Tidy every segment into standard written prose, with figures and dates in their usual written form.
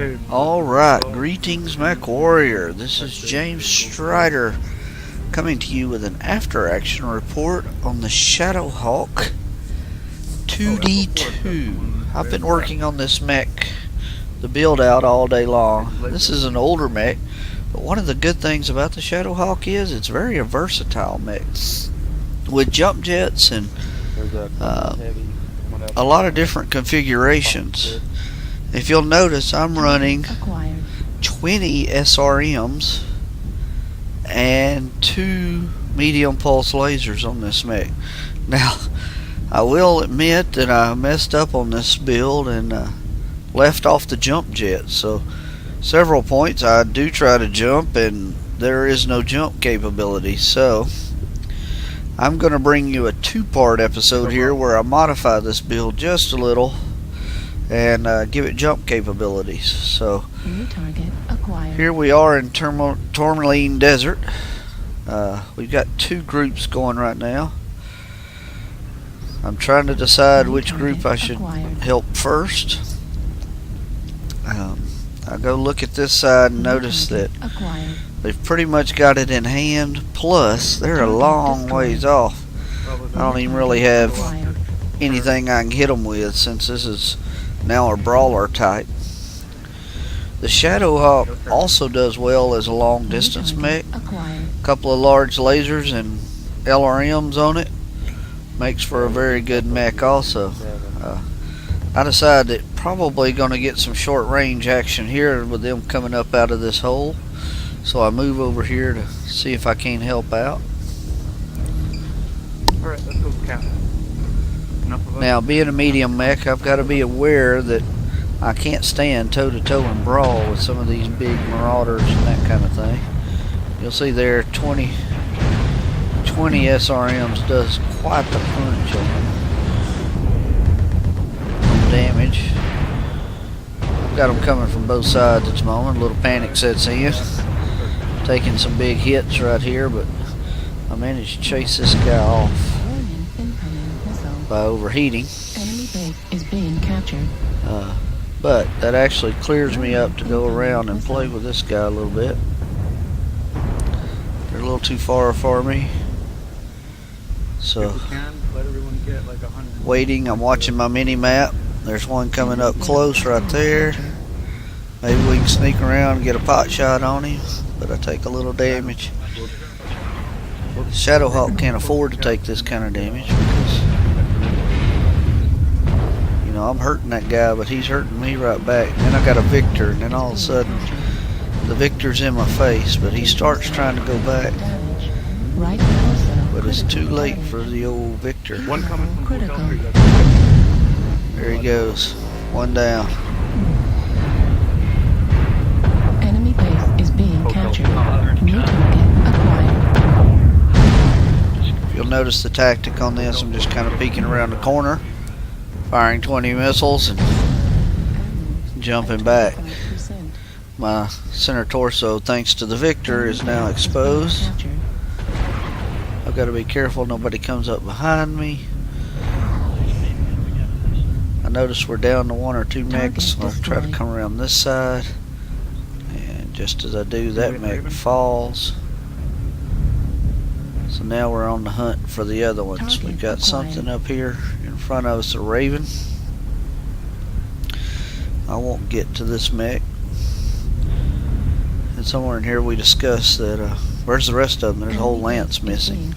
Alright, greetings MechWarrior. This is James Strider coming to you with an after-action report on the Shadowhawk-2D2. I've been working on this mech, the build-out, all day long. This is an older mech, but one of the good things about the Shadowhawk is it's very a versatile mech with jump jets and a lot of different configurations. If you'll notice, I'm running 20 SRMs and 2 medium pulse lasers on this mech. Now, I will admit that I messed up on this build and left off the jump jet. So, several points I do try to jump and there is no jump capability. So, I'm going to bring you a 2-part episode here where I modify this build just a little and give it jump capabilities. So here we are in Tourmaline Desert. We've got 2 groups going right now. I'm trying to decide which group I should help first. I go look at this side and notice that they've pretty much got it in hand, plus they're a long ways off. I don't even really have anything I can hit them with, since this is now a brawler type. The Shadowhawk also does well as a long distance mech. A couple of large lasers and LRMs on it makes for a very good mech also. I decided that probably going to get some short range action here with them coming up out of this hole, so I move over here to see if I can help out. Alright, let's go count. Now, being a medium mech, I've got to be aware that I can't stand toe-to-toe and brawl with some of these big marauders and that kind of thing. You'll see there 20 SRMs does quite the punch on damage. I've got them coming from both sides at the moment. A little panic sets in. Taking some big hits right here, but I managed to chase this guy off by overheating. Enemy base is being captured. But that actually clears me up to go around and play with this guy a little bit. They're a little too far for me. So, waiting, I'm watching my mini map. There's one coming up close right there. Maybe we can sneak around and get a pot shot on him, but I take a little damage. Shadowhawk can't afford to take this kind of damage because, you know, I'm hurting that guy, but he's hurting me right back. And then I got a Victor, and then all of a sudden the Victor's in my face, but he starts trying to go back. But it's too late for the old Victor. One coming from critical. There he goes. One down. Enemy base is being captured. New target acquired. You'll notice the tactic on this. I'm just kind of peeking around the corner, firing 20 missiles and jumping back. My center torso, thanks to the Victor, is now exposed. I've got to be careful nobody comes up behind me. I notice we're down to 1 or 2 mechs, so I'll try to come around this side. And just as I do, that mech falls. So now we're on the hunt for the other ones. We've got something up here in front of us, a Raven. I won't get to this mech. And somewhere in here we discussed that, where's the rest of them? There's a whole lance missing.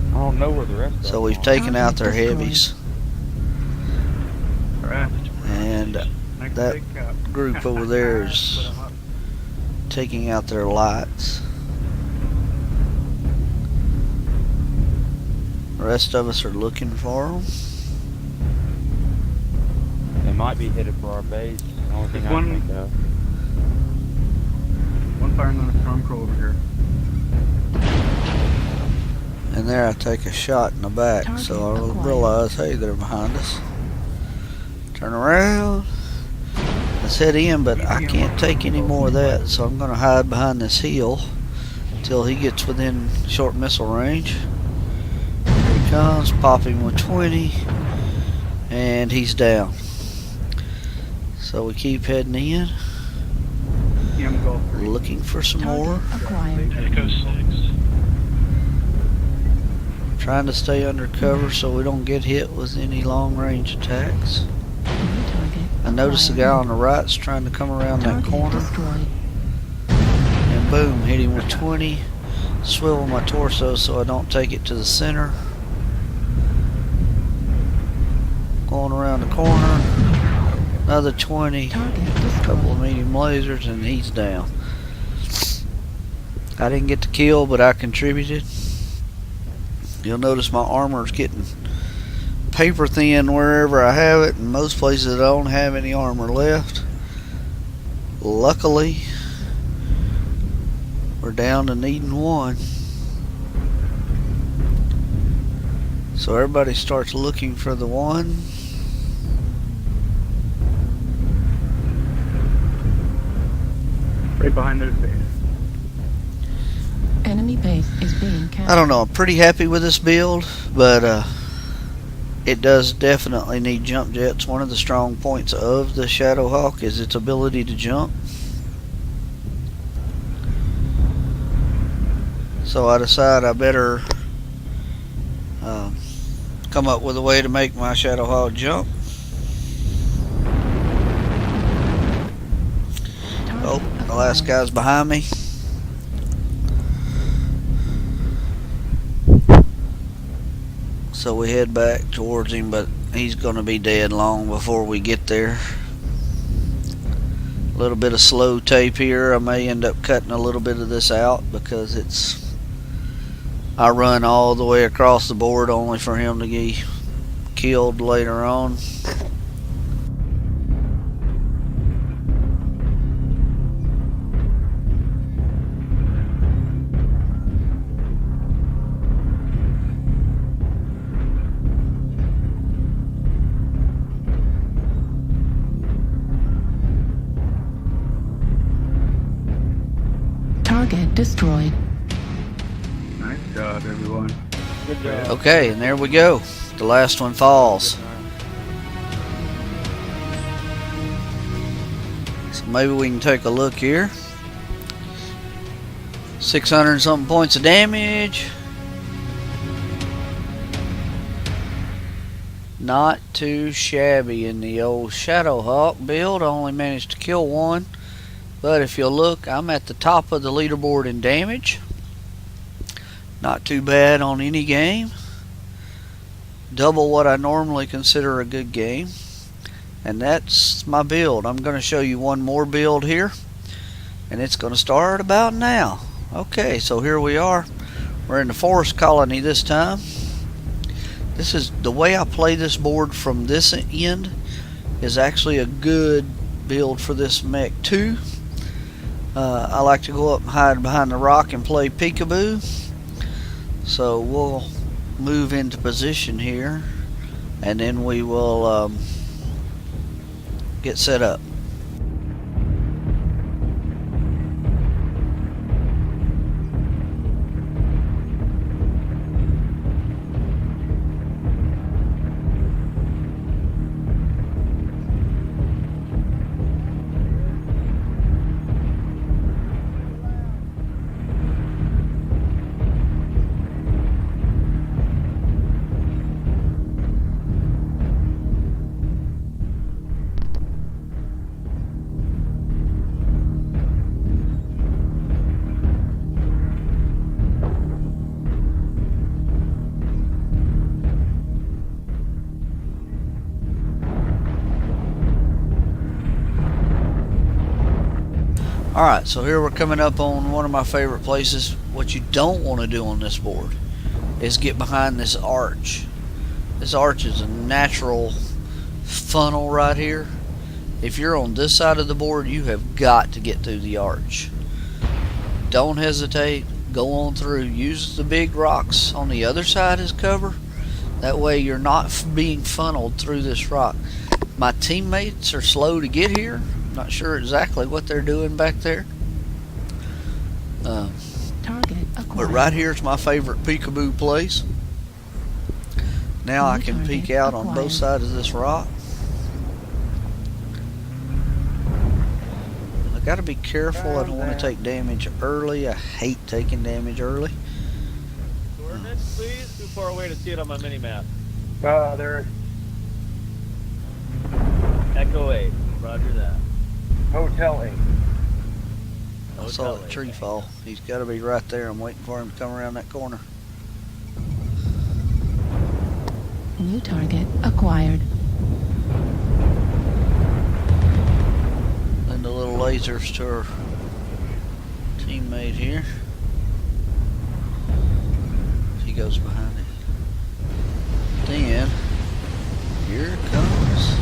I don't know where the rest of them So we've taken out their heavies. And that group over there is taking out their lights. The rest of us are looking for them. They might be headed for our base. The only thing I can think of. One firing on a Stormcrow over here. And there I take a shot in the back, so I realize, hey, they're behind us. Turn around. Let's head in, but I can't take any more of that, so I'm going to hide behind this hill until he gets within short missile range. Here he comes, pop him with 20. and he's down. So we keep heading in, looking for some more. Acquired. Echo 6. Trying to stay under cover so we don't get hit with any long-range attacks. New target I noticed the guy acquired. on the right's trying to come around that Target corner, destroyed. and boom, hit him with 20. Swivel my torso so I don't take it to the center. Going around the corner, another 20. Target Couple of destroyed. medium lasers, and he's down. I didn't get the kill, but I contributed. You'll notice my armor's getting paper thin wherever I have it, and most places I don't have any armor left. Luckily, we're down to needing one. So everybody starts looking for the one. Right behind those bases. Enemy base is being captured. I don't know, I'm pretty happy with this build, but it does definitely need jump jets. One of the strong points of the Shadowhawk is its ability to jump. So I decided I better come up with a way to make my Shadowhawk jump. Oh, the last guy's behind me. So we head back towards him, but he's gonna be dead long before we get there. A little bit of slow tape here. I may end up cutting a little bit of this out because I run all the way across the board only for him to get killed later on. Target destroyed. Nice job, everyone. Good job. Okay, and there we go. The last one falls. So maybe we can take a look here. 600 and something points of damage. Not too shabby in the old Shadowhawk build. I only managed to kill one. But if you'll look, I'm at the top of the leaderboard in damage. Not too bad on any game. Double what I normally consider a good game. And that's my build. I'm going to show you one more build here. And it's going to start about now. Okay, so here we are. We're in the forest colony this time. This is the way I play this board from this end is actually a good build for this mech 2. I like to go up and hide behind the rock and play peekaboo. So we'll move into position here, and then we will get set up. Alright, so here we're coming up on one of my favorite places. What you don't want to do on this board is get behind this arch. This arch is a natural funnel right here. If you're on this side of the board, you have got to get through the arch. Don't hesitate. Go on through. Use the big rocks on the other side as cover. That way you're not being funneled through this rock. My teammates are slow to get here. Not sure exactly what they're doing back there. Target acquired. But right here is my favorite peekaboo place. Now I can peek out on both sides of this rock. I gotta be careful. I don't want to take damage early. I hate taking damage early. Coordinates, please. Too far away to see it on my mini map. There. Echo 8. Roger that. Hotel 8. I saw a tree fall. He's got to be right there. I'm waiting for him to come around that corner. New target acquired. Send the little lasers to our teammate here. He goes behind it. Then, here comes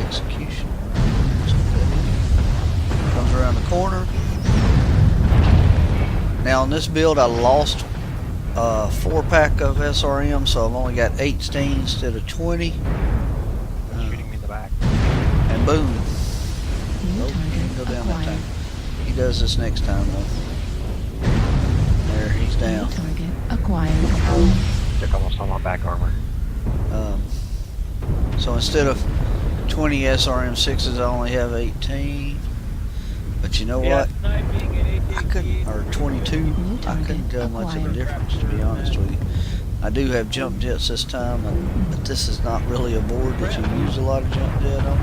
execution. Comes around the corner. Now on this build I lost 4-pack of SRM, so I've only got 18 instead of 20. Shooting me in the back. And boom. New Nope, he didn't go target down that acquired. time. He does this next time though. There, he's down. New target acquired. Took almost all my back armor. So instead of 20 SRM6s, I only have 18. But you know what? I couldn't, or 22. I couldn't tell much of a difference, to be honest with you. I do have jump jets this time, but this is not really a board that you use a lot of jump jet on.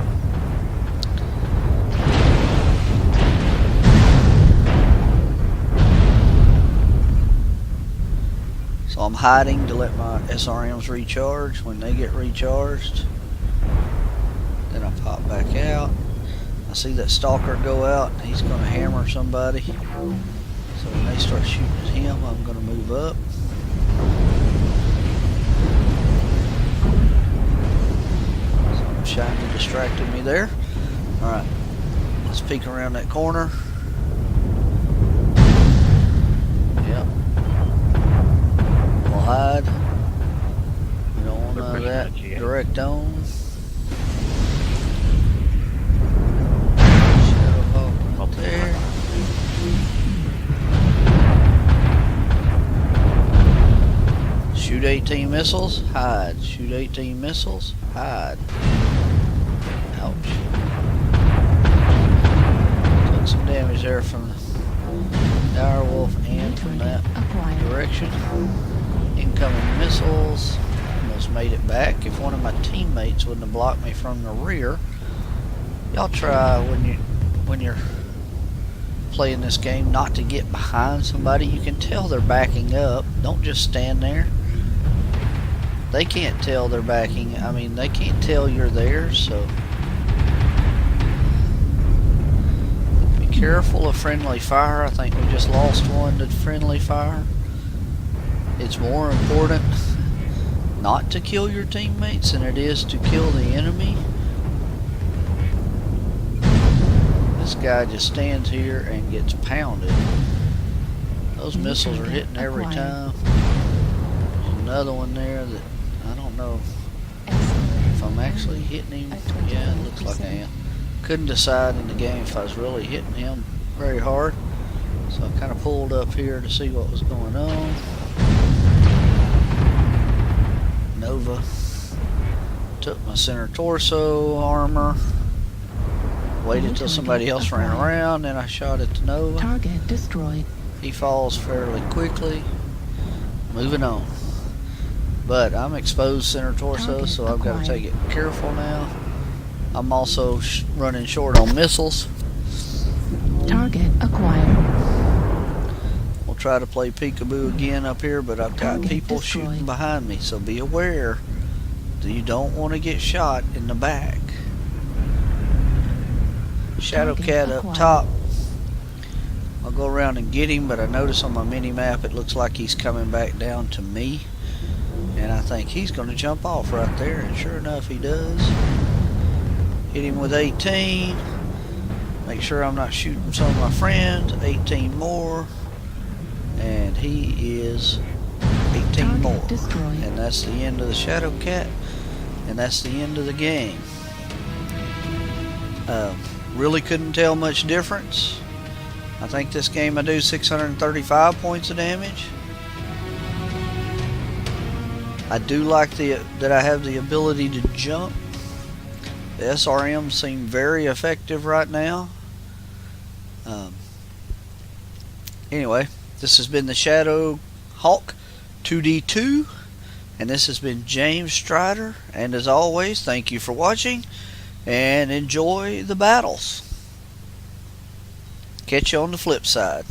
So I'm hiding to let my SRMs recharge. When they get recharged, then I pop back out. I see that stalker go out, and he's going to hammer somebody. So when they start shooting at him, I'm going to move up. Some shiny distracted me there. Alright, let's peek around that corner. Yep. We'll hide. We don't want none of that. Direct on. Shadowhawk up there. Shoot 18 missiles, hide. Shoot 18 missiles, hide. Ouch. Took some damage there from the direwolf and from that direction. Incoming missiles. Almost made it back. If one of my teammates wouldn't have blocked me from the rear. Y'all try when you're playing this game not to get behind somebody. You can tell they're backing up. Don't just stand there. They can't tell they're backing. I mean, they can't tell you're there, so be careful of friendly fire. I think we just lost one to friendly fire. It's more important not to kill your teammates than it is to kill the enemy. This guy just stands here and gets pounded. Those missiles are hitting every time. There's another one there that I don't know if I'm actually hitting him. Yeah, it looks like I am. Couldn't decide in the game if I was really hitting him very hard. So I kind of pulled up here to see what was going on. Nova took my center torso armor. Waited till somebody else ran around, then I shot at the Nova. Target destroyed. He falls fairly quickly. Moving on. But I'm exposed center torso, so I've got to take it careful now. I'm also running short on missiles. Target acquired. We'll try to play peekaboo again up here, but I've got people shooting behind me, so be aware that you don't want to get shot in the back. Shadowcat up top. I'll go around and get him, but I notice on my mini map it looks like he's coming back down to me, and I think he's going to jump off right there, and sure enough he does. Hit him with 18. Make sure I'm not shooting some of my friends. 18 more, and he is 18 more, and that's the end of the Shadowcat, and that's the end of the game. Really couldn't tell much difference. I think this game I do 635 points of damage. I do like that I have the ability to jump. The SRMs seem very effective right now. Anyway, this has been the Shadowhawk-2D2, and this has been James Strider. And as always, thank you for watching, and enjoy the battles. Catch you on the flip side.